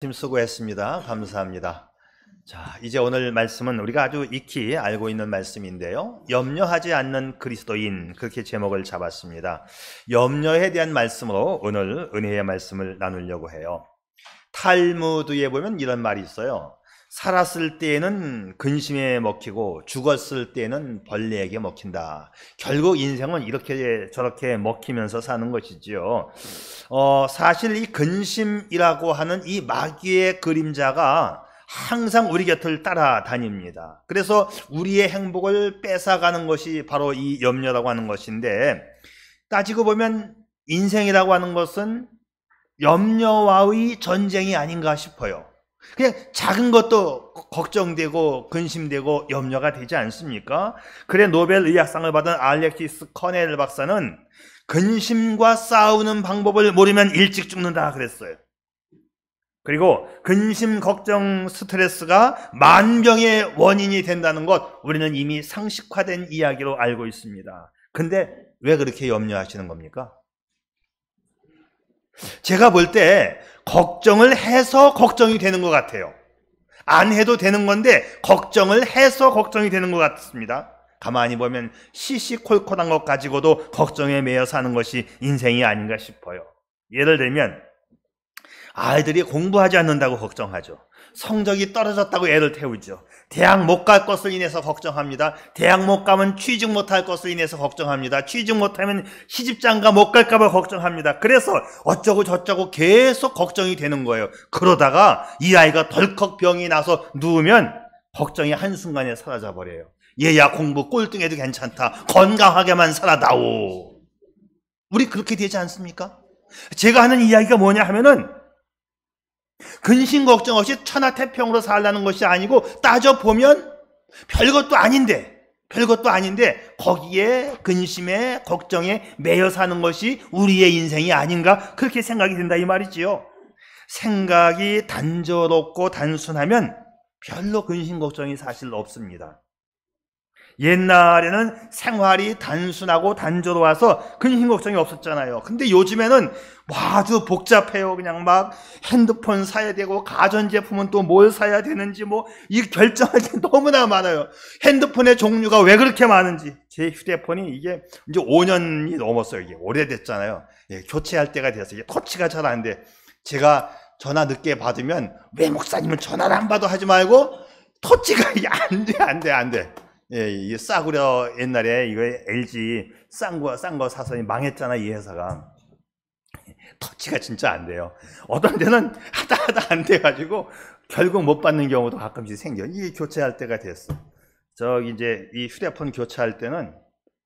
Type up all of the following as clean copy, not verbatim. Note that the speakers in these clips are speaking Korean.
팀 수고했습니다. 감사합니다. 자, 이제 오늘 말씀은 우리가 아주 익히 알고 있는 말씀인데요. 염려하지 않는 그리스도인, 그렇게 제목을 잡았습니다. 염려에 대한 말씀으로 오늘 은혜의 말씀을 나누려고 해요. 탈무드에 보면 이런 말이 있어요. 살았을 때에는 근심에 먹히고 죽었을 때에는 벌레에게 먹힌다. 결국 인생은 이렇게 저렇게 먹히면서 사는 것이지요. 사실 이 근심이라고 하는 이 마귀의 그림자가 항상 우리 곁을 따라다닙니다. 그래서 우리의 행복을 뺏어가는 것이 바로 이 염려라고 하는 것인데, 따지고 보면 인생이라고 하는 것은 염려와의 전쟁이 아닌가 싶어요. 그냥 작은 것도 걱정되고 근심되고 염려가 되지 않습니까? 그래 노벨 의학상을 받은 알렉시스 커넬 박사는 근심과 싸우는 방법을 모르면 일찍 죽는다 그랬어요. 그리고 근심, 걱정, 스트레스가 만병의 원인이 된다는 것, 우리는 이미 상식화된 이야기로 알고 있습니다. 근데 왜 그렇게 염려하시는 겁니까? 제가 볼 때 걱정을 해서 걱정이 되는 것 같아요. 안 해도 되는 건데 걱정을 해서 걱정이 되는 것 같습니다. 가만히 보면 시시콜콜한 것 가지고도 걱정에 매여 사는 것이 인생이 아닌가 싶어요. 예를 들면 아이들이 공부하지 않는다고 걱정하죠. 성적이 떨어졌다고 애를 태우죠. 대학 못 갈 것을 인해서 걱정합니다. 대학 못 가면 취직 못할 것을 인해서 걱정합니다. 취직 못하면 시집장가 못 갈까 봐 걱정합니다. 그래서 어쩌고 저쩌고 계속 걱정이 되는 거예요. 그러다가 이 아이가 덜컥 병이 나서 누우면 걱정이 한순간에 사라져 버려요. 얘야 공부 꼴등해도 괜찮다. 건강하게만 살아다오. 우리 그렇게 되지 않습니까? 제가 하는 이야기가 뭐냐 하면은 근심 걱정 없이 천하태평으로 살라는 것이 아니고 따져보면 별것도 아닌데 거기에 근심에 걱정에 매여 사는 것이 우리의 인생이 아닌가 그렇게 생각이 된다 이 말이지요. 생각이 단조롭고 단순하면 별로 근심 걱정이 사실 없습니다. 옛날에는 생활이 단순하고 단조로워서 근심 걱정이 없었잖아요. 근데 요즘에는 아주 복잡해요. 그냥 막 핸드폰 사야 되고 가전제품은 또 뭘 사야 되는지 이 결정할 게 너무나 많아요. 핸드폰의 종류가 왜 그렇게 많은지. 제 휴대폰이 이게 이제 5년이 넘었어요. 이게 오래됐잖아요. 예, 교체할 때가 돼서 이게 터치가 잘 안 돼. 제가 전화 늦게 받으면 왜 목사님은 전화를 안 받아 하지 말고 터치가 이게 안 돼. 예, 이게 싸구려 옛날에 이거 LG 싼 거 사서 망했잖아, 이 회사가. 터치가 진짜 안 돼요. 어떤 데는 하다 안 돼가지고 결국 못 받는 경우도 가끔씩 생겨. 이게 교체할 때가 됐어. 저기 이제 이 휴대폰 교체할 때는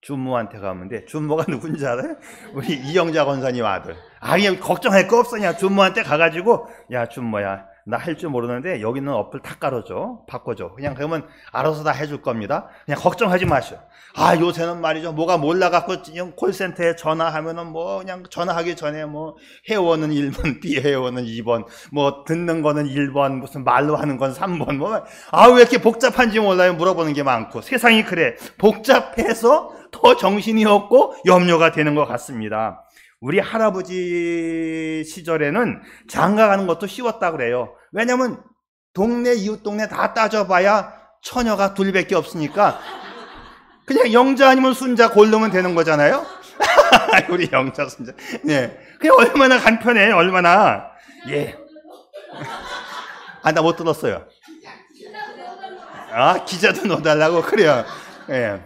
준모한테 가면 돼. 준모가 누군지 알아요? 우리 이영자 권사님 아들. 아니, 걱정할 거 없어. 그냥 준모한테 가가지고, 야, 준모야. 나 할 줄 모르는데 여기 있는 어플 다 깔아줘. 바꿔줘. 그냥 그러면 알아서 다 해줄 겁니다. 그냥 걱정하지 마시오. 아, 요새는 말이죠. 뭐가 몰라갖고 콜센터에 전화하면은 그냥 전화하기 전에 회원은 1번, 비회원은 2번, 듣는 거는 1번, 무슨 말로 하는 건 3번, 왜 이렇게 복잡한지 몰라요. 물어보는 게 많고. 세상이 그래. 복잡해서 더 정신이 없고 염려가 되는 것 같습니다. 우리 할아버지 시절에는 장가 가는 것도 쉬웠다 그래요. 왜냐면 이웃 동네 다 따져봐야 처녀가 둘밖에 없으니까 그냥 영자 아니면 순자 고르면 되는 거잖아요. 우리 영자 순자. 네. 그냥 얼마나 간편해. 얼마나. 예. 나 못 들었어요. 기자도 넣어달라고 그래요. 예.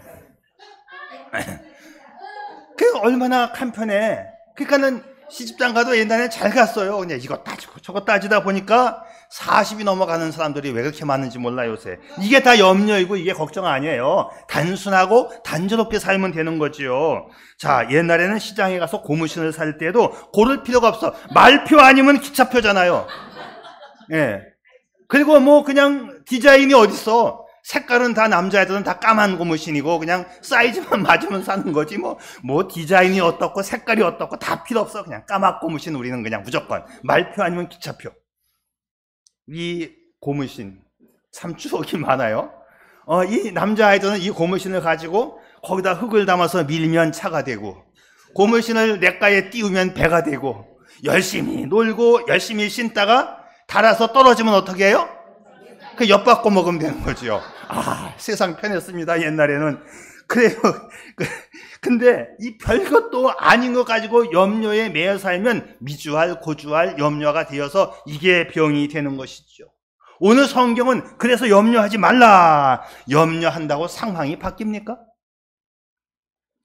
그 얼마나 간편해. 그러니까는 시집장가도 옛날에 잘 갔어요. 그냥 이거 따지고 저거 따지다 보니까 40이 넘어가는 사람들이 왜 그렇게 많은지 몰라 요새. 이게 다 염려이고 이게 걱정 아니에요. 단순하고 단조롭게 살면 되는 거지요. 자, 옛날에는 시장에 가서 고무신을 살 때도 고를 필요가 없어. 말표 아니면 기차표잖아요. 예. 그리고 그냥 디자인이 어딨어. 색깔은 다 남자애들은 다 까만 고무신이고 그냥 사이즈만 맞으면 사는 거지 디자인이 어떻고 색깔이 어떻고 다 필요 없어. 그냥 까맣 고무신 우리는 그냥 무조건 말표 아니면 기차표. 이 고무신 참 추억이 많아요. 이 남자아이들은 이 고무신을 가지고 거기다 흙을 담아서 밀면 차가 되고 고무신을 냇가에 띄우면 배가 되고 열심히 놀고 열심히 신다가 달아서 떨어지면 어떻게 해요? 그 엿받고 먹으면 되는 거죠. 세상 편했습니다, 옛날에는. 그래요. 근데 이 별것도 아닌 거 가지고 염려에 매여 살면 미주알, 고주알, 염려가 되어서 이게 병이 되는 것이죠. 오늘 성경은 그래서 염려하지 말라. 염려한다고 상황이 바뀝니까?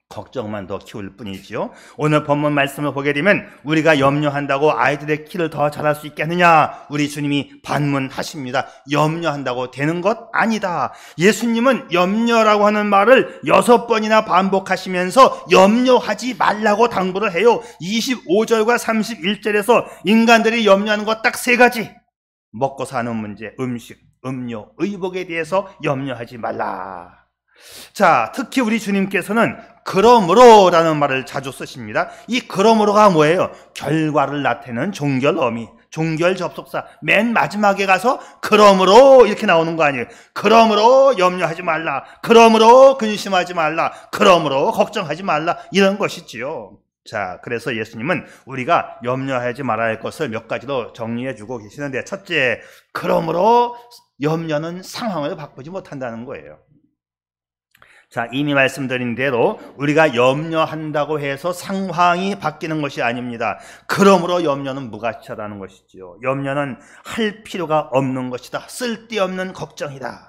걱정만 더 키울 뿐이지요. 오늘 본문 말씀을 보게 되면 우리가 염려한다고 아이들의 키를 더 자랄 수 있게 하느냐, 우리 주님이 반문하십니다. 염려한다고 되는 것 아니다. 예수님은 염려라고 하는 말을 6번이나 반복하시면서 염려하지 말라고 당부를 해요. 25절과 31절에서 인간들이 염려하는 것 딱 3가지. 먹고 사는 문제, 음식, 음료, 의복에 대해서 염려하지 말라. 자, 특히 우리 주님께서는 그러므로라는 말을 자주 쓰십니다. 이 그러므로가 뭐예요? 결과를 나타내는 종결 어미, 종결 접속사. 맨 마지막에 가서 그러므로 이렇게 나오는 거 아니에요. 그러므로 염려하지 말라. 그러므로 근심하지 말라. 그러므로 걱정하지 말라. 이런 것이지요. 자, 그래서 예수님은 우리가 염려하지 말아야 할 것을 몇 가지로 정리해 주고 계시는데, 첫째, 그러므로 염려는 상황을 바꾸지 못한다는 거예요. 자, 이미 말씀드린 대로 우리가 염려한다고 해서 상황이 바뀌는 것이 아닙니다. 그러므로 염려는 무가치하다는 것이죠. 염려는 할 필요가 없는 것이다. 쓸데없는 걱정이다.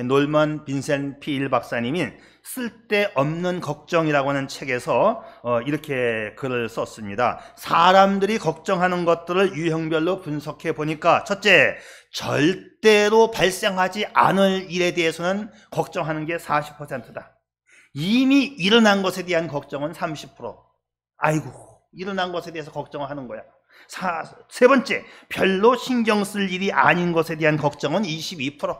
놀먼 빈센 P.1 박사님이 쓸데없는 걱정이라고 하는 책에서 이렇게 글을 썼습니다. 사람들이 걱정하는 것들을 유형별로 분석해 보니까, 첫째, 절대로 발생하지 않을 일에 대해서는 걱정하는 게 40%다. 이미 일어난 것에 대한 걱정은 30%. 아이고, 일어난 것에 대해서 걱정을 하는 거야. 세 번째, 별로 신경 쓸 일이 아닌 것에 대한 걱정은 22%.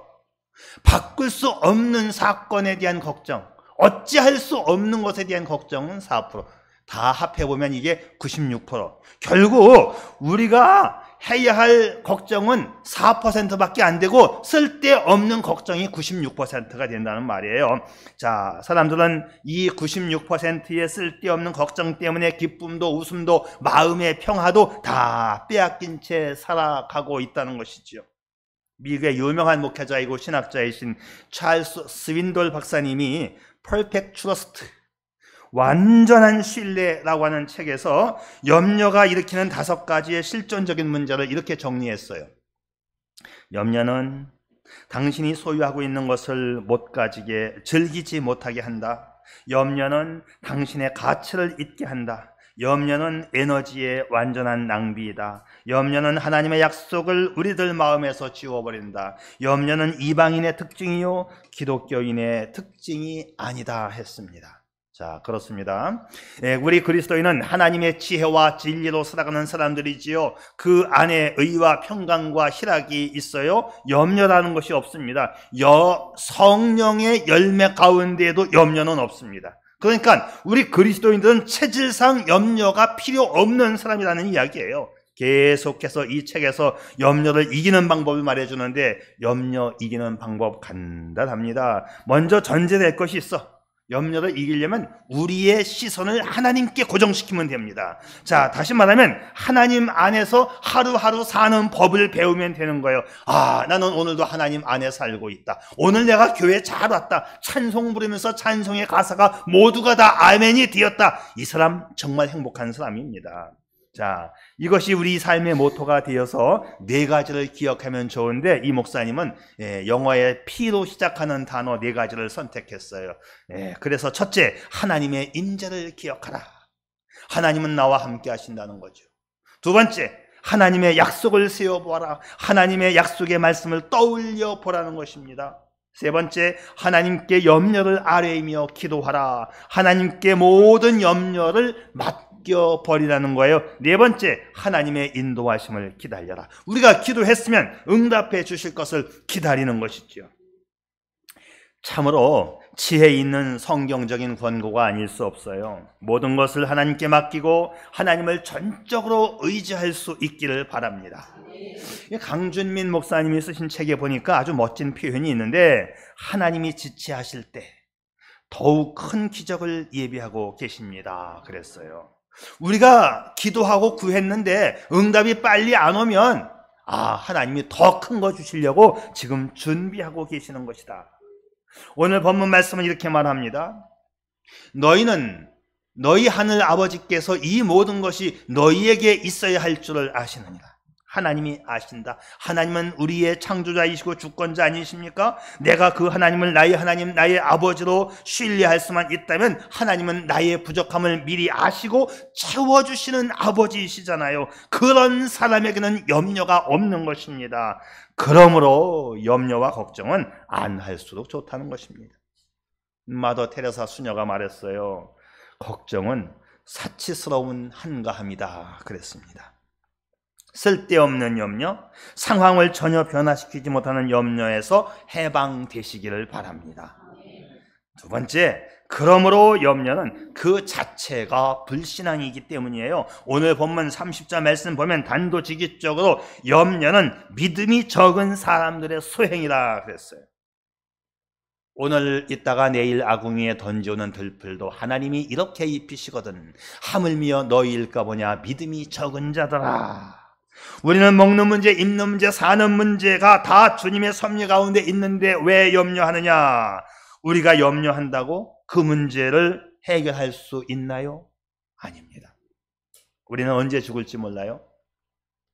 바꿀 수 없는 사건에 대한 걱정, 어찌할 수 없는 것에 대한 걱정은 4%. 다 합해보면 이게 96%. 결국 우리가 해야 할 걱정은 4%밖에 안 되고 쓸데없는 걱정이 96%가 된다는 말이에요. 자, 사람들은 이 96%의 쓸데없는 걱정 때문에 기쁨도 웃음도 마음의 평화도 다 빼앗긴 채 살아가고 있다는 것이죠. 미국의 유명한 목회자이고 신학자이신 찰스 스윈돌 박사님이 Perfect Trust, 완전한 신뢰라고 하는 책에서 염려가 일으키는 5가지의 실존적인 문제를 이렇게 정리했어요. 염려는 당신이 소유하고 있는 것을 못 가지게, 즐기지 못하게 한다. 염려는 당신의 가치를 잊게 한다. 염려는 에너지의 완전한 낭비이다. 염려는 하나님의 약속을 우리들 마음에서 지워버린다. 염려는 이방인의 특징이요 기독교인의 특징이 아니다 했습니다. 자, 그렇습니다. 우리 그리스도인은 하나님의 지혜와 진리로 살아가는 사람들이지요. 그 안에 의와 평강과 희락이 있어요. 염려라는 것이 없습니다. 성령의 열매 가운데에도 염려는 없습니다. 그러니까 우리 그리스도인들은 체질상 염려가 필요 없는 사람이라는 이야기예요. 계속해서 이 책에서 염려를 이기는 방법을 말해주는데, 염려 이기는 방법 간단합니다. 먼저 전제될 것이 있어. 염려를 이기려면 우리의 시선을 하나님께 고정시키면 됩니다. 자, 다시 말하면 하나님 안에서 하루하루 사는 법을 배우면 되는 거예요. 나는 오늘도 하나님 안에 살고 있다. 오늘 내가 교회 잘 왔다. 찬송 부르면서 찬송의 가사가 모두가 다 아멘이 되었다. 이 사람 정말 행복한 사람입니다. 자, 이것이 우리 삶의 모토가 되어서 4가지를 기억하면 좋은데, 이 목사님은 영어의 P로 시작하는 단어 4가지를 선택했어요. 그래서 첫째, 하나님의 임재를 기억하라. 하나님은 나와 함께 하신다는 거죠. 두 번째, 하나님의 약속을 세워보아라. 하나님의 약속의 말씀을 떠올려 보라는 것입니다. 세 번째, 하나님께 염려를 아뢰이며 기도하라. 하나님께 모든 염려를 맡겨버리라는 거예요. 네 번째, 하나님의 인도하심을 기다려라. 우리가 기도했으면 응답해 주실 것을 기다리는 것이죠. 참으로 지혜 있는 성경적인 권고가 아닐 수 없어요. 모든 것을 하나님께 맡기고 하나님을 전적으로 의지할 수 있기를 바랍니다. 강준민 목사님이 쓰신 책에 보니까 아주 멋진 표현이 있는데, 하나님이 지체하실 때 더욱 큰 기적을 예비하고 계십니다 그랬어요. 우리가 기도하고 구했는데 응답이 빨리 안 오면 하나님이 더 큰 거 주시려고 지금 준비하고 계시는 것이다. 오늘 본문 말씀은 이렇게 말합니다. 너희는 너희 하늘 아버지께서 이 모든 것이 너희에게 있어야 할 줄을 아시느니라. 하나님이 아신다. 하나님은 우리의 창조자이시고 주권자 아니십니까? 내가 그 하나님을 나의 하나님, 나의 아버지로 신뢰할 수만 있다면 하나님은 나의 부족함을 미리 아시고 채워주시는 아버지이시잖아요. 그런 사람에게는 염려가 없는 것입니다. 그러므로 염려와 걱정은 안 할수록 좋다는 것입니다. 마더 테레사 수녀가 말했어요. 걱정은 사치스러운 한가함이다 그랬습니다. 쓸데없는 염려, 상황을 전혀 변화시키지 못하는 염려에서 해방되시기를 바랍니다. 두 번째, 그러므로 염려는 그 자체가 불신앙이기 때문이에요. 오늘 본문 30절 말씀 보면 단도직입적으로 염려는 믿음이 적은 사람들의 소행이라 그랬어요. 오늘 있다가 내일 아궁이에 던져오는 들풀도 하나님이 이렇게 입히시거든. 하물며 너희일까 보냐 믿음이 적은 자들아. 우리는 먹는 문제, 입는 문제, 사는 문제가 다 주님의 섭리 가운데 있는데 왜 염려하느냐? 우리가 염려한다고 그 문제를 해결할 수 있나요? 아닙니다. 우리는 언제 죽을지 몰라요.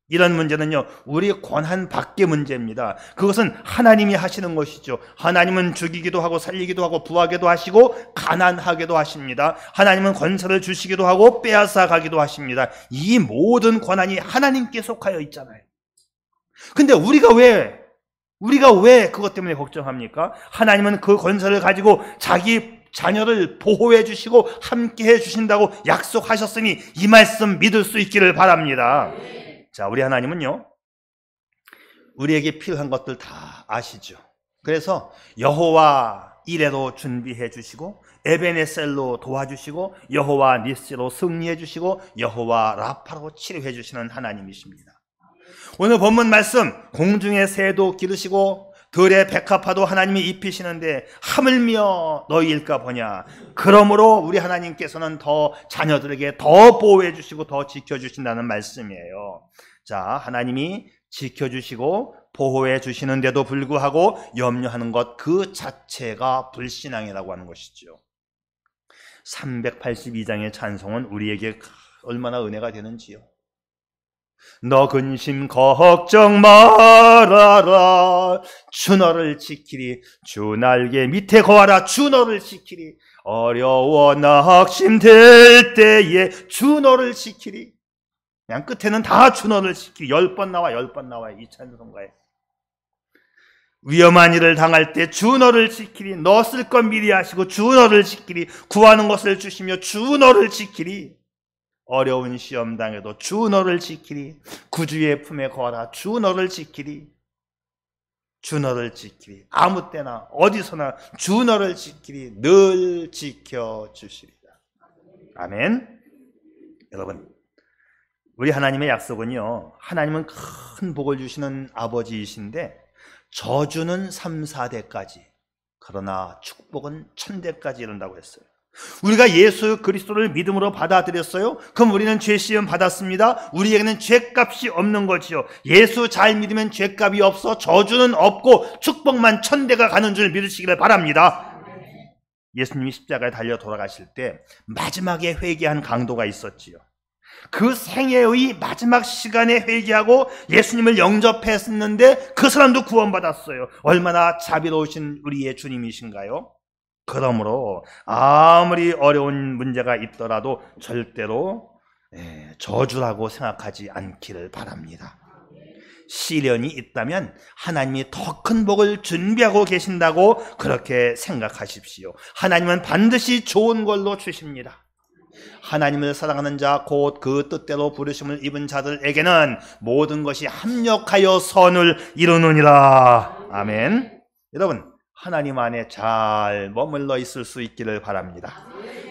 이런 문제는요, 우리 권한 밖의 문제입니다. 그것은 하나님이 하시는 것이죠. 하나님은 죽이기도 하고 살리기도 하고 부하게도 하시고 가난하게도 하십니다. 하나님은 권세를 주시기도 하고 빼앗아 가기도 하십니다. 이 모든 권한이 하나님께 속하여 있잖아요. 근데 우리가 왜 그것 때문에 걱정합니까? 하나님은 그 권세를 가지고 자기 자녀를 보호해 주시고 함께 해 주신다고 약속하셨으니 이 말씀 믿을 수 있기를 바랍니다. 자, 우리 하나님은요, 우리에게 필요한 것들 다 아시죠. 그래서 여호와 이레로 준비해 주시고 에베네셀로 도와주시고 여호와 니스로 승리해 주시고 여호와 라파로 치료해 주시는 하나님이십니다. 오늘 본문 말씀, 공중의 새도 기르시고 들의 백합화도 하나님이 입히시는데 하물며 너희일까 보냐. 그러므로 우리 하나님께서는 더 자녀들에게 더 보호해 주시고 더 지켜주신다는 말씀이에요. 자, 하나님이 지켜주시고 보호해 주시는데도 불구하고 염려하는 것 그 자체가 불신앙이라고 하는 것이죠. 382장의 찬송은 우리에게 얼마나 은혜가 되는지요. 너 근심 걱정 말아라 주 너를 지키리. 주 날개 밑에 거하라 주 너를 지키리. 어려워 낙심될 때에 주 너를 지키리. 그냥 끝에는 다 주 너를 지키리. 10번 나와요. 이 찬송가에. 위험한 일을 당할 때 주 너를 지키리. 너 쓸 것 미리 하시고 주 너를 지키리. 구하는 것을 주시며 주 너를 지키리. 어려운 시험 당해도 주 너를 지키리. 구주의 품에 거하라 주 너를 지키리. 주 너를 지키리. 아무 때나 어디서나 주 너를 지키리. 늘 지켜주시리라. 아멘. 여러분, 우리 하나님의 약속은요, 하나님은 큰 복을 주시는 아버지이신데 저주는 3, 4대까지, 그러나 축복은 1000대까지 이른다고 했어요. 우리가 예수 그리스도를 믿음으로 받아들였어요. 그럼 우리는 죄 시험 받았습니다. 우리에게는 죄값이 없는 거지요. 예수 잘 믿으면 죄값이 없어 저주는 없고 축복만 1000대가 가는 줄 믿으시기를 바랍니다. 예수님이 십자가에 달려 돌아가실 때 마지막에 회개한 강도가 있었지요. 그 생애의 마지막 시간에 회개하고 예수님을 영접했었는데 그 사람도 구원받았어요. 얼마나 자비로우신 우리의 주님이신가요? 그러므로 아무리 어려운 문제가 있더라도 절대로 저주라고 생각하지 않기를 바랍니다. 시련이 있다면 하나님이 더 큰 복을 준비하고 계신다고 그렇게 생각하십시오. 하나님은 반드시 좋은 걸로 주십니다. 하나님을 사랑하는 자 곧 그 뜻대로 부르심을 입은 자들에게는 모든 것이 합력하여 선을 이루느니라. 아멘. 여러분, 하나님 안에 잘 머물러 있을 수 있기를 바랍니다.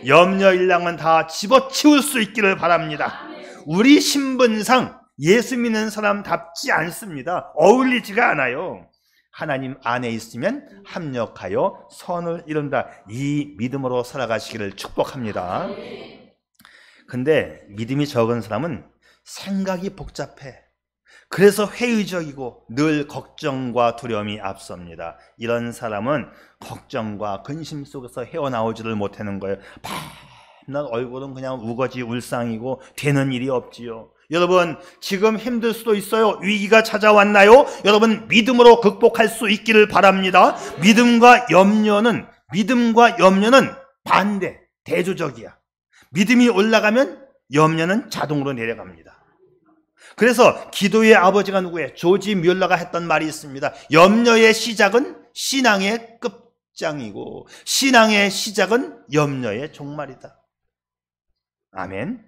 염려 일랑은 다 집어치울 수 있기를 바랍니다. 우리 신분상 예수 믿는 사람답지 않습니다. 어울리지가 않아요. 하나님 안에 있으면 합력하여 선을 이룬다. 이 믿음으로 살아가시기를 축복합니다. 근데 믿음이 적은 사람은 생각이 복잡해. 그래서 회의적이고 늘 걱정과 두려움이 앞섭니다. 이런 사람은 걱정과 근심 속에서 헤어나오지를 못하는 거예요. 밤낮 얼굴은 그냥 우거지 울상이고 되는 일이 없지요. 여러분, 지금 힘들 수도 있어요. 위기가 찾아왔나요? 여러분, 믿음으로 극복할 수 있기를 바랍니다. 믿음과 염려는 반대, 대조적이야. 믿음이 올라가면 염려는 자동으로 내려갑니다. 그래서 기도의 아버지가 누구예요? 조지 뮬러가 했던 말이 있습니다. 염려의 시작은 신앙의 끝장이고 신앙의 시작은 염려의 종말이다. 아멘.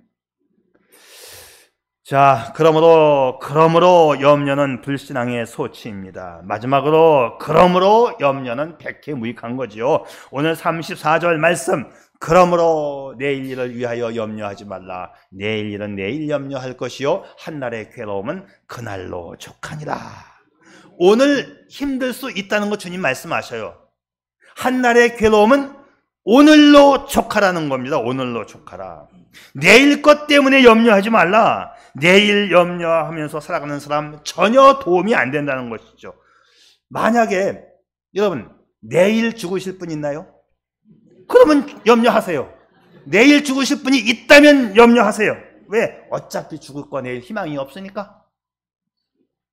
자, 그러므로 염려는 불신앙의 소치입니다. 마지막으로 그러므로 염려는 백해무익한 거지요. 오늘 34절 말씀, 그러므로 내일 일을 위하여 염려하지 말라. 내일 일은 내일 염려할 것이요 한날의 괴로움은 그날로 족하니라. 오늘 힘들 수 있다는 거 주님 말씀하셔요. 한날의 괴로움은 오늘로 족하라는 겁니다. 오늘로 족하라. 내일 것 때문에 염려하지 말라. 내일 염려하면서 살아가는 사람 전혀 도움이 안 된다는 것이죠. 만약에 여러분 내일 죽으실 분 있나요? 그러면 염려하세요. 내일 죽으실 분이 있다면 염려하세요. 왜? 어차피 죽을 거 내일 희망이 없으니까.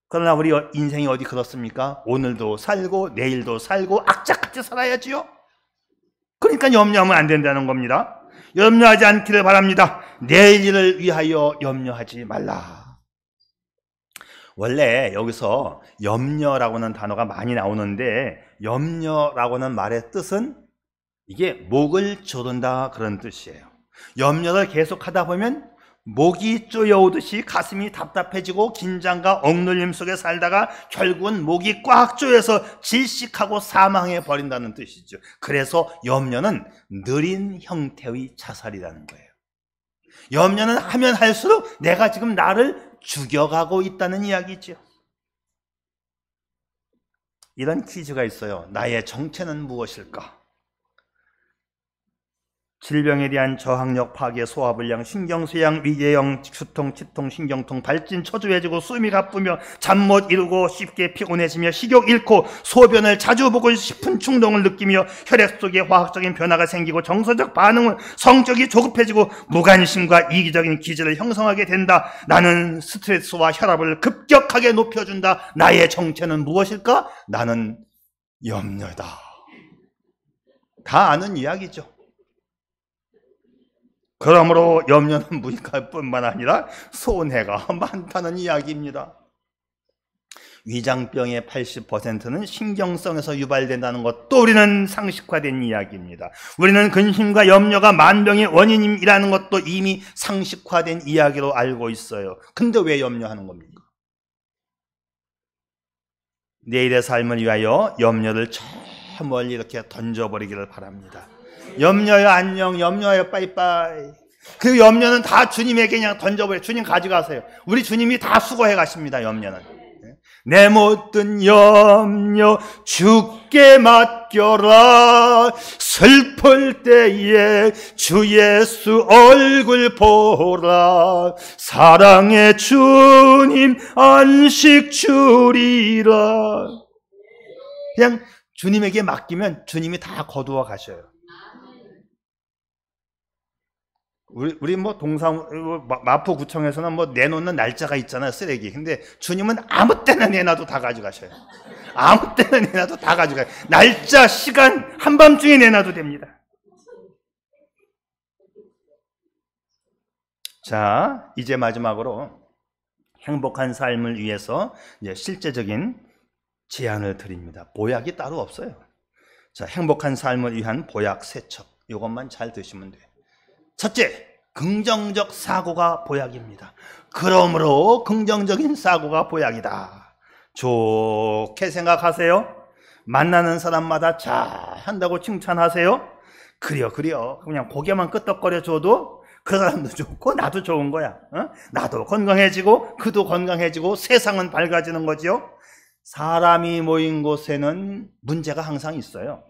그러나 우리 인생이 어디 그렇습니까? 오늘도 살고 내일도 살고 악착같이 살아야지요. 그러니까 염려하면 안 된다는 겁니다. 염려하지 않기를 바랍니다. 내일 일을 위하여 염려하지 말라. 원래 여기서 염려라고는 단어가 많이 나오는데 염려라고는 말의 뜻은 이게 목을 조른다 그런 뜻이에요. 염려를 계속하다 보면 목이 쪼여오듯이 가슴이 답답해지고 긴장과 억눌림 속에 살다가 결국은 목이 꽉 조여서 질식하고 사망해 버린다는 뜻이죠. 그래서 염려는 느린 형태의 자살이라는 거예요. 염려는 하면 할수록 내가 지금 나를 죽여가고 있다는 이야기죠. 이런 퀴즈가 있어요. 나의 정체는 무엇일까? 질병에 대한 저항력, 파괴, 소화불량, 신경쇠양, 위궤양, 수통, 치통, 신경통, 발진, 초조해지고 숨이 가쁘며 잠 못 이루고 쉽게 피곤해지며 식욕 잃고 소변을 자주 보고 싶은 충동을 느끼며 혈액 속에 화학적인 변화가 생기고 정서적 반응은 성적이 조급해지고 무관심과 이기적인 기질을 형성하게 된다. 나는 스트레스와 혈압을 급격하게 높여준다. 나의 정체는 무엇일까? 나는 염려다. 다 아는 이야기죠. 그러므로 염려는 무익할 뿐만 아니라 손해가 많다는 이야기입니다. 위장병의 80%는 신경성에서 유발된다는 것도 우리는 상식화된 이야기입니다. 우리는 근심과 염려가 만병의 원인이라는 것도 이미 상식화된 이야기로 알고 있어요. 근데 왜 염려하는 겁니까? 내일의 삶을 위하여 염려를 저 멀리 이렇게 던져버리기를 바랍니다. 염려요 안녕, 염려요 빠이빠이. 그 염려는 다 주님에게 그냥 던져버려요. 주님 가져가세요. 우리 주님이 다 수고해 가십니다. 염려는. 내 모든 염려 주께 맡겨라. 슬플 때에 주 예수 얼굴 보라. 사랑의 주님 안식 주리라. 그냥 주님에게 맡기면 주님이 다 거두어 가셔요. 우리 뭐 마포구청에서는 뭐 내놓는 날짜가 있잖아요, 쓰레기. 근데 주님은 아무 때나 내놔도 다 가져가셔요. 아무 때나 내놔도 다 가져가요. 날짜, 시간 한밤중에 내놔도 됩니다. 자, 이제 마지막으로 행복한 삶을 위해서 이제 실제적인 제안을 드립니다. 보약이 따로 없어요. 자, 행복한 삶을 위한 보약 세 첩. 이것만 잘 드시면 돼요. 첫째, 긍정적 사고가 보약입니다. 그러므로 긍정적인 사고가 보약이다. 좋게 생각하세요. 만나는 사람마다 잘한다고 칭찬하세요. 그래요. 그냥 고개만 끄덕거려 줘도 그 사람도 좋고 나도 좋은 거야. 나도 건강해지고 그도 건강해지고 세상은 밝아지는 거죠. 사람이 모인 곳에는 문제가 항상 있어요.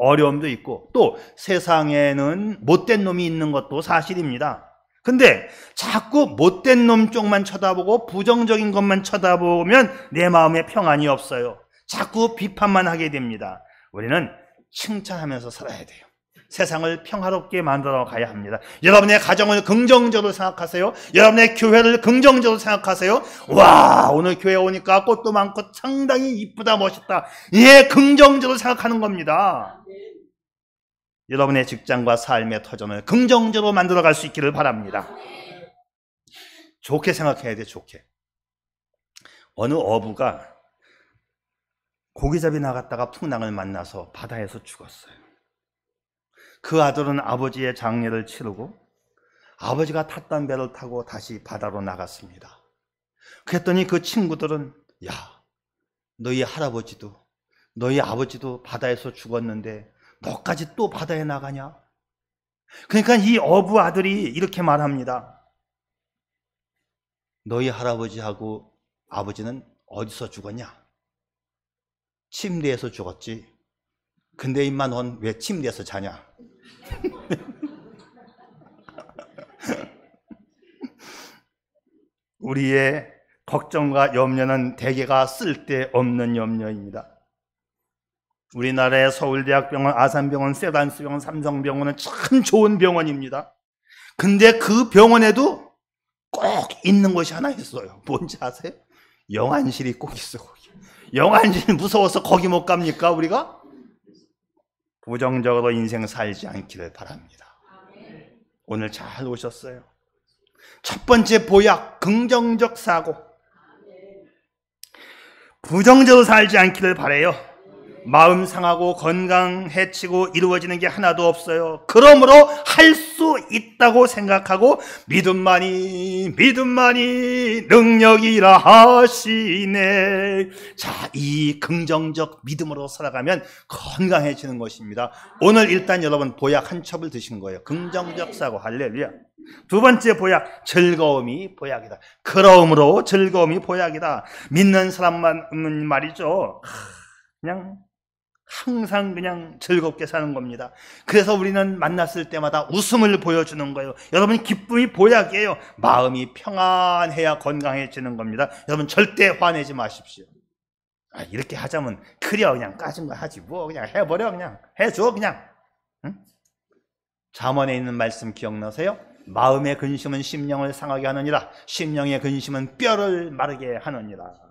어려움도 있고 또 세상에는 못된 놈이 있는 것도 사실입니다. 근데 자꾸 못된 놈 쪽만 쳐다보고 부정적인 것만 쳐다보면 내 마음에 평안이 없어요. 자꾸 비판만 하게 됩니다. 우리는 칭찬하면서 살아야 돼요. 세상을 평화롭게 만들어 가야 합니다. 여러분의 가정을 긍정적으로 생각하세요. 여러분의 교회를 긍정적으로 생각하세요. 와, 오늘 교회 오니까 꽃도 많고 상당히 이쁘다, 멋있다. 예, 긍정적으로 생각하는 겁니다. 여러분의 직장과 삶의 터전을 긍정적으로 만들어 갈 수 있기를 바랍니다. 좋게 생각해야 돼, 좋게. 어느 어부가 고기잡이 나갔다가 풍랑을 만나서 바다에서 죽었어요. 그 아들은 아버지의 장례를 치르고 아버지가 탔던 배를 타고 다시 바다로 나갔습니다. 그랬더니 그 친구들은, 야, 너희 할아버지도 너희 아버지도 바다에서 죽었는데 너까지 또 바다에 나가냐? 그러니까 이 어부 아들이 이렇게 말합니다. 너희 할아버지하고 아버지는 어디서 죽었냐? 침대에서 죽었지. 근데 임마 넌 왜 침대에서 자냐? 우리의 걱정과 염려는 대개가 쓸데없는 염려입니다. 우리나라의 서울대학병원, 아산병원, 세단스병원, 삼성병원은 참 좋은 병원입니다. 근데 그 병원에도 꼭 있는 것이 하나 있어요. 뭔지 아세요? 영안실이 꼭 있어. 거기. 영안실 무서워서 거기 못 갑니까 우리가? 부정적으로 인생 살지 않기를 바랍니다. 오늘 잘 오셨어요. 첫 번째 보약, 긍정적 사고. 부정적으로 살지 않기를 바라요. 마음 상하고 건강 해치고 이루어지는 게 하나도 없어요. 그러므로 할 수 있다고 생각하고 믿음만이 능력이라 하시네. 자, 이 긍정적 믿음으로 살아가면 건강해지는 것입니다. 오늘 일단 여러분 보약 한 첩을 드신 거예요. 긍정적 사고. 할렐루야. 두 번째 보약, 즐거움이 보약이다. 그러므로 즐거움이 보약이다. 믿는 사람만 말이죠, 그냥 항상 그냥 즐겁게 사는 겁니다. 그래서 우리는 만났을 때마다 웃음을 보여주는 거예요. 여러분, 기쁨이 보약이에요. 마음이 평안해야 건강해지는 겁니다. 여러분, 절대 화내지 마십시오. 이렇게 하자면 그려, 그냥 까진 거 하지 뭐, 그냥 해버려, 그냥 해줘, 그냥. 응? 잠언에 있는 말씀 기억나세요? 마음의 근심은 심령을 상하게 하느니라, 심령의 근심은 뼈를 마르게 하느니라.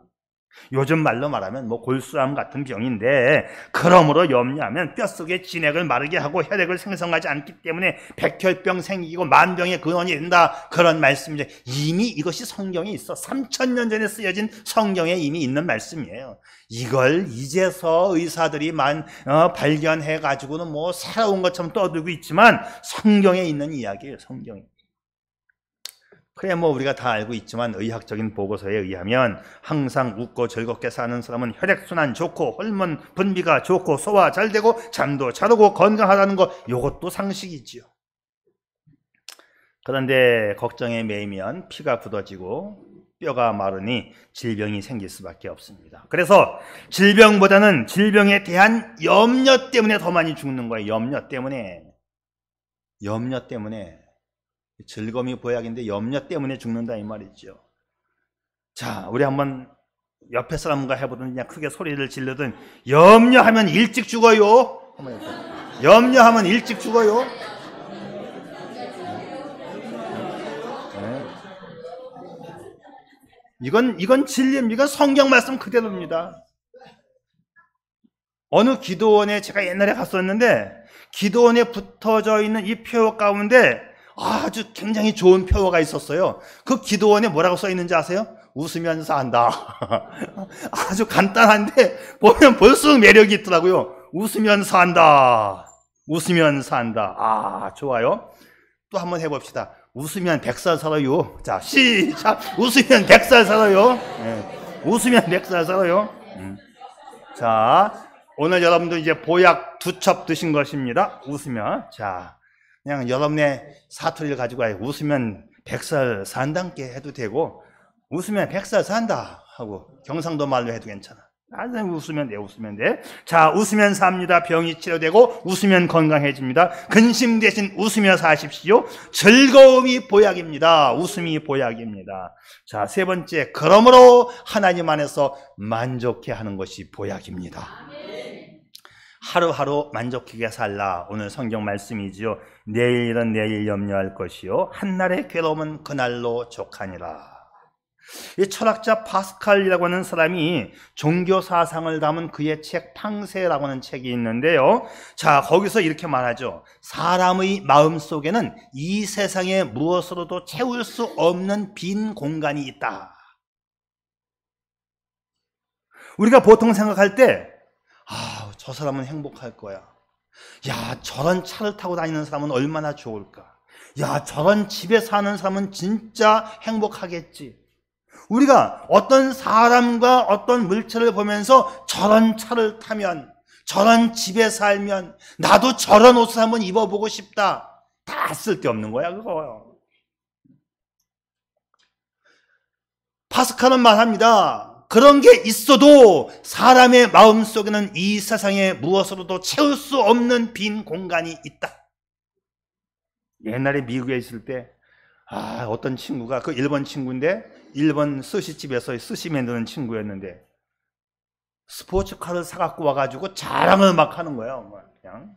요즘 말로 말하면 뭐 골수암 같은 병인데, 그러므로 염려하면 뼛속에 진액을 마르게 하고 혈액을 생성하지 않기 때문에 백혈병 생기고 만병의 근원이 된다. 그런 말씀이죠. 이미 이것이 성경에 있어. 3000년 전에 쓰여진 성경에 이미 있는 말씀이에요. 이걸 이제서 의사들이 발견해가지고는 뭐 살아온 것처럼 떠들고 있지만 성경에 있는 이야기예요. 성경에. 그래 뭐 우리가 다 알고 있지만 의학적인 보고서에 의하면 항상 웃고 즐겁게 사는 사람은 혈액순환 좋고 호르몬 분비가 좋고 소화 잘 되고 잠도 잘 오고 건강하다는 거, 이것도 상식이지요. 그런데 걱정에 매이면 피가 굳어지고 뼈가 마르니 질병이 생길 수밖에 없습니다. 그래서 질병보다는 질병에 대한 염려 때문에 더 많이 죽는 거예요. 염려 때문에. 즐거움이 보약인데 염려 때문에 죽는다 이 말이죠. 자, 우리 한번 옆에 사람과 해보든 그냥 크게 소리를 지르든, 염려하면 일찍 죽어요. 염려하면 일찍 죽어요. 네. 이건 진리입니다. 성경 말씀 그대로입니다. 어느 기도원에 제가 옛날에 갔었는데, 기도원에 붙어져 있는 이 표 가운데 아주 굉장히 좋은 표어가 있었어요. 그 기도원에 뭐라고 써 있는지 아세요? 웃으면서 한다. 아주 간단한데 보면 볼수록 매력이 있더라고요. 웃으면서 한다. 웃으면서 한다. 아, 좋아요. 또 한번 해봅시다. 웃으면 100살 살아요. 자, 시작. 웃으면 100살 살아요. 네. 웃으면 100살 살아요. 자, 오늘 여러분들 이제 보약 2첩 드신 것입니다. 웃으면. 자, 그냥 여러분의 사투리를 가지고 웃으면 100살 산다께 해도 되고, 웃으면 100살 산다 하고 경상도 말로 해도 괜찮아. 웃으면 돼, 웃으면 돼. 자, 웃으면 삽니다. 병이 치료되고 웃으면 건강해집니다. 근심 대신 웃으며 사십시오. 즐거움이 보약입니다. 웃음이 보약입니다. 자, 세 번째, 그러므로 하나님 안에서 만족해 하는 것이 보약입니다. 하루하루 만족하게 살라. 오늘 성경 말씀이지요. 내일은 내일 염려할 것이요 한날의 괴로움은 그날로 족하니라. 이 철학자 파스칼이라고 하는 사람이 종교 사상을 담은 그의 책 팡세라고 하는 책이 있는데요. 자, 거기서 이렇게 말하죠. 사람의 마음속에는 이 세상에 무엇으로도 채울 수 없는 빈 공간이 있다. 우리가 보통 생각할 때 저 사람은 행복할 거야. 야, 저런 차를 타고 다니는 사람은 얼마나 좋을까. 야, 저런 집에 사는 사람은 진짜 행복하겠지. 우리가 어떤 사람과 어떤 물체를 보면서 저런 차를 타면, 저런 집에 살면 나도 저런 옷을 한번 입어보고 싶다. 다 쓸데없는 거야, 그거. 파스칼은 말합니다. 그런 게 있어도 사람의 마음속에는 이 세상에 무엇으로도 채울 수 없는 빈 공간이 있다. 옛날에 미국에 있을 때 어떤 친구가, 그 일본 친구인데 일본 스시집에서 스시 만드는 친구였는데 스포츠카를 사갖고 와가지고 자랑을 막 하는 거예요. 그냥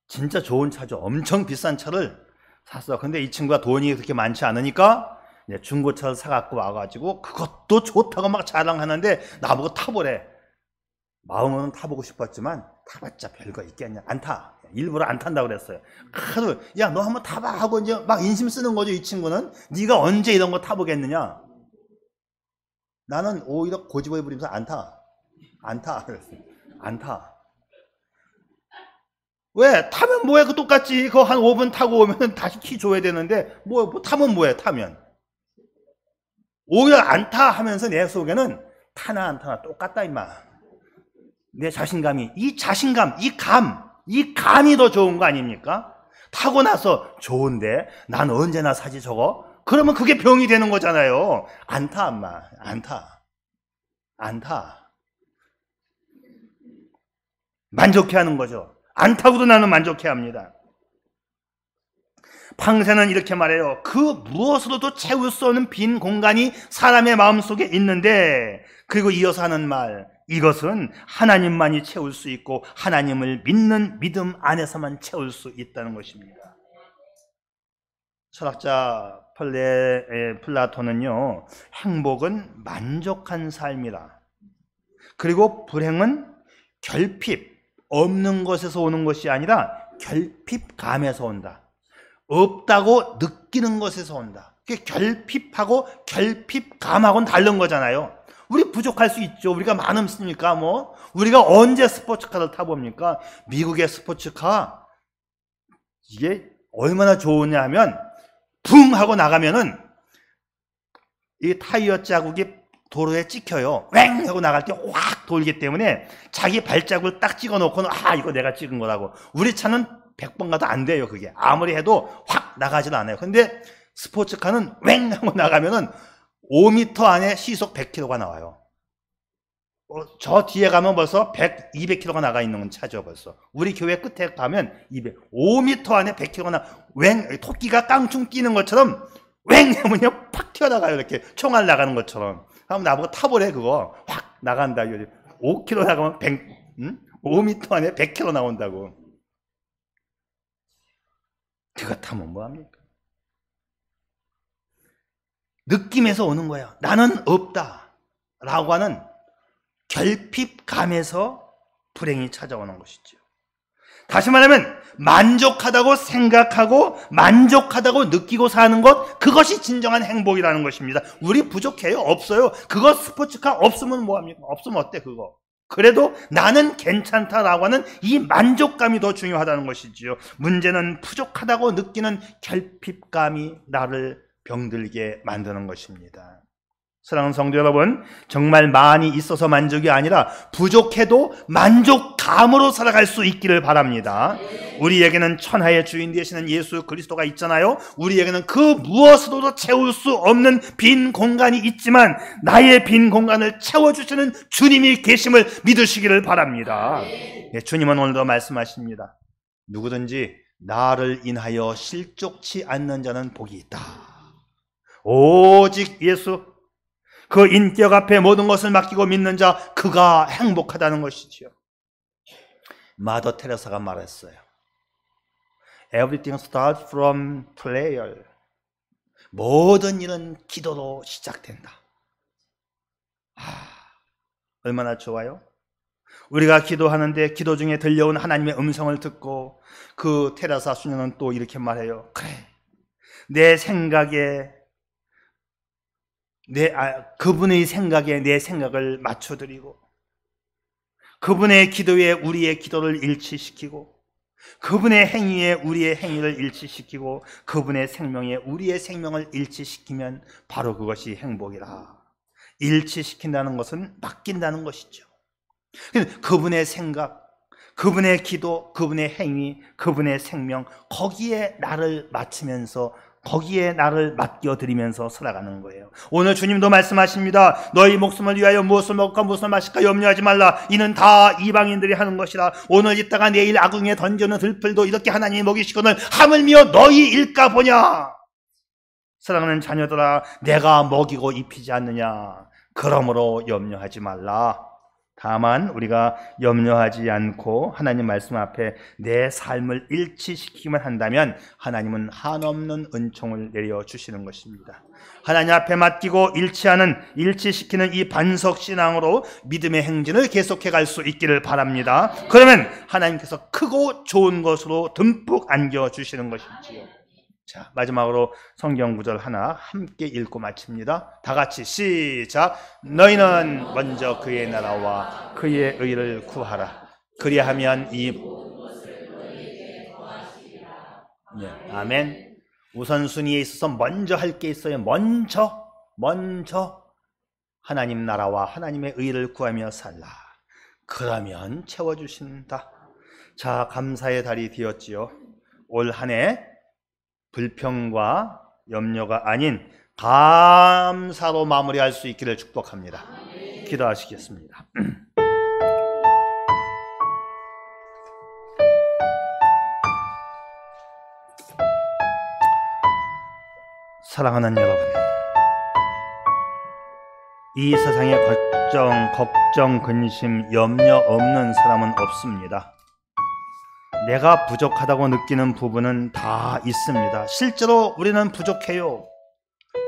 진짜 좋은 차죠. 엄청 비싼 차를 샀어. 근데 이 친구가 돈이 그렇게 많지 않으니까 중고차를 사갖고 와가지고 그것도 좋다고 막 자랑하는데 나보고 타보래. 마음은 타보고 싶었지만 타봤자 별거 있겠냐. 안 타. 일부러 안 탄다고 그랬어요. 하도 야, 너 한번 타봐 하고 이제 막 인심 쓰는 거죠. 이 친구는. 네가 언제 이런 거 타보겠느냐. 나는 오히려 고집을 부리면서 안 타. 그랬어요. 안 타. 왜? 타면 뭐해? 그 똑같지. 그거 한 5분 타고 오면 다시 키 줘야 되는데 뭐 타면 뭐해? 타면. 오히려 안 타 하면서 내 속에는 타나 안 타나 똑같다 임마. 내 자신감이, 이 자신감, 이 감이 더 좋은 거 아닙니까? 타고 나서 좋은데 난 언제나 사지 저거? 그러면 그게 병이 되는 거잖아요. 안 타 임마. 안 타. 만족해 하는 거죠. 안 타고도 나는 만족해 합니다. 팡세는 이렇게 말해요. 그 무엇으로도 채울 수 없는 빈 공간이 사람의 마음속에 있는데, 그리고 이어서 하는 말, 이것은 하나님만이 채울 수 있고 하나님을 믿는 믿음 안에서만 채울 수 있다는 것입니다. 철학자 플라톤은요, 행복은 만족한 삶이라. 그리고 불행은 결핍, 없는 것에서 오는 것이 아니라 결핍감에서 온다. 없다고 느끼는 것에서 온다. 결핍하고 결핍감하고는 다른 거잖아요. 우리 부족할 수 있죠. 우리가 많습니까? 우리가 언제 스포츠카를 타봅니까? 미국의 스포츠카, 이게 얼마나 좋으냐 하면, 붕 하고 나가면은, 이 타이어 자국이 도로에 찍혀요. 왱 하고 나갈 때 확 돌기 때문에 자기 발자국을 딱 찍어 놓고는, 이거 내가 찍은 거라고. 우리 차는 100번 가도 안 돼요, 그게. 아무리 해도 확 나가지는 않아요. 근데 스포츠카는 왱 하고 나가면은 5m 안에 시속 100km가 나와요. 저 뒤에 가면 벌써 100, 200km가 나가 있는 차죠, 벌써. 우리 교회 끝에 가면 5m 안에 100km가 토끼가 깡충 뛰는 것처럼 왱 하면요, 팍 튀어나가요. 이렇게 총알 나가는 것처럼. 그럼 나보고 타보래, 그거. 확 나간다. 5km 나가면 5m 안에 100km 나온다고. 그거 타면 뭐합니까? 느낌에서 오는 거예요. 나는 없다 라고 하는 결핍감에서 불행이 찾아오는 것이죠. 다시 말하면 만족하다고 생각하고 만족하다고 느끼고 사는 것, 그것이 진정한 행복이라는 것입니다. 우리 부족해요? 없어요. 그거 스포츠카 없으면 뭐합니까? 없으면 어때 그거? 그래도 나는 괜찮다라고 하는 이 만족감이 더 중요하다는 것이지요. 문제는 부족하다고 느끼는 결핍감이 나를 병들게 만드는 것입니다. 사랑하는 성도 여러분, 정말 많이 있어서 만족이 아니라 부족해도 만족감으로 살아갈 수 있기를 바랍니다. 우리에게는 천하의 주인 되시는 예수 그리스도가 있잖아요. 우리에게는 그 무엇으로도 채울 수 없는 빈 공간이 있지만 나의 빈 공간을 채워주시는 주님이 계심을 믿으시기를 바랍니다. 네, 주님은 오늘도 말씀하십니다. 누구든지 나를 인하여 실족치 않는 자는 복이 있다. 오직 예수, 그 인격 앞에 모든 것을 맡기고 믿는 자, 그가 행복하다는 것이지요. 마더 테레사가 말했어요. Everything starts from prayer. 모든 일은 기도로 시작된다. 얼마나 좋아요? 우리가 기도하는데 기도 중에 들려온 하나님의 음성을 듣고 그 테레사 수녀는 또 이렇게 말해요. 그래, 내 생각에 그분의 생각에 내 생각을 맞춰드리고 그분의 기도에 우리의 기도를 일치시키고 그분의 행위에 우리의 행위를 일치시키고 그분의 생명에 우리의 생명을 일치시키면 바로 그것이 행복이라. 일치시킨다는 것은 맡긴다는 것이죠. 그분의 생각, 그분의 기도, 그분의 행위, 그분의 생명, 거기에 나를 맞추면서 거기에 나를 맡겨드리면서 살아가는 거예요. 오늘 주님도 말씀하십니다. 너희 목숨을 위하여 무엇을 먹을까 무엇을 마실까 염려하지 말라. 이는 다 이방인들이 하는 것이라. 오늘 있다가 내일 아궁이에 던져놓은 들풀도 이렇게 하나님이 먹이시거늘 하물며 너희 일까 보냐. 사랑하는 자녀들아, 내가 먹이고 입히지 않느냐. 그러므로 염려하지 말라. 다만 우리가 염려하지 않고 하나님 말씀 앞에 내 삶을 일치시키기만 한다면 하나님은 한없는 은총을 내려주시는 것입니다. 하나님 앞에 맡기고 일치시키는 이 반석신앙으로 믿음의 행진을 계속해 갈 수 있기를 바랍니다. 그러면 하나님께서 크고 좋은 것으로 듬뿍 안겨주시는 것이지요. 자, 마지막으로 성경 구절 하나 함께 읽고 마칩니다. 다 같이 시작. 너희는 먼저 그의 나라와 그의 의를 구하라. 그리하면 네, 아멘. 우선순위에 있어서 먼저 할 게 있어요. 먼저 하나님 나라와 하나님의 의를 구하며 살라. 그러면 채워주신다. 자, 감사의 달이 되었지요. 올 한 해 불평과 염려가 아닌 감사로 마무리할 수 있기를 축복합니다. 기도하시겠습니다. 사랑하는 여러분, 이 세상에 걱정, 근심, 염려 없는 사람은 없습니다. 내가 부족하다고 느끼는 부분은 다 있습니다. 실제로 우리는 부족해요.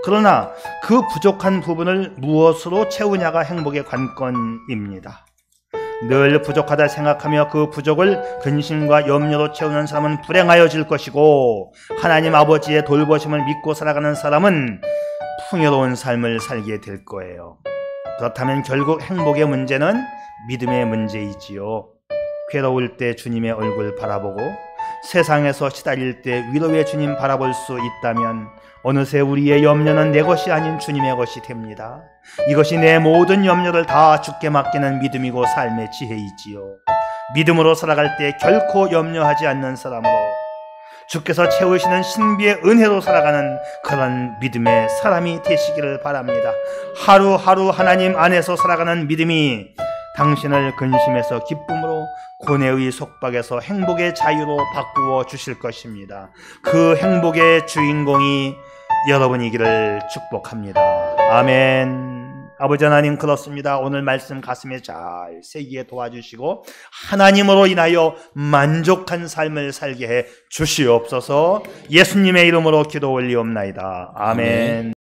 그러나 그 부족한 부분을 무엇으로 채우냐가 행복의 관건입니다. 늘 부족하다 생각하며 그 부족을 근심과 염려로 채우는 사람은 불행하여질 것이고, 하나님 아버지의 돌보심을 믿고 살아가는 사람은 풍요로운 삶을 살게 될 거예요. 그렇다면 결국 행복의 문제는 믿음의 문제이지요. 괴로울 때 주님의 얼굴 바라보고 세상에서 시달릴 때 위로의 주님 바라볼 수 있다면 어느새 우리의 염려는 내 것이 아닌 주님의 것이 됩니다. 이것이 내 모든 염려를 다 주께 맡기는 믿음이고 삶의 지혜이지요. 믿음으로 살아갈 때 결코 염려하지 않는 사람으로 주께서 채우시는 신비의 은혜로 살아가는 그런 믿음의 사람이 되시기를 바랍니다. 하루하루 하나님 안에서 살아가는 믿음이 당신을 근심에서 기쁨으로, 고뇌의 속박에서 행복의 자유로 바꾸어 주실 것입니다. 그 행복의 주인공이 여러분이기를 축복합니다. 아멘. 아버지 하나님, 그렇습니다. 오늘 말씀 가슴에 잘 새기게 도와주시고 하나님으로 인하여 만족한 삶을 살게 해 주시옵소서. 예수님의 이름으로 기도 올리옵나이다. 아멘.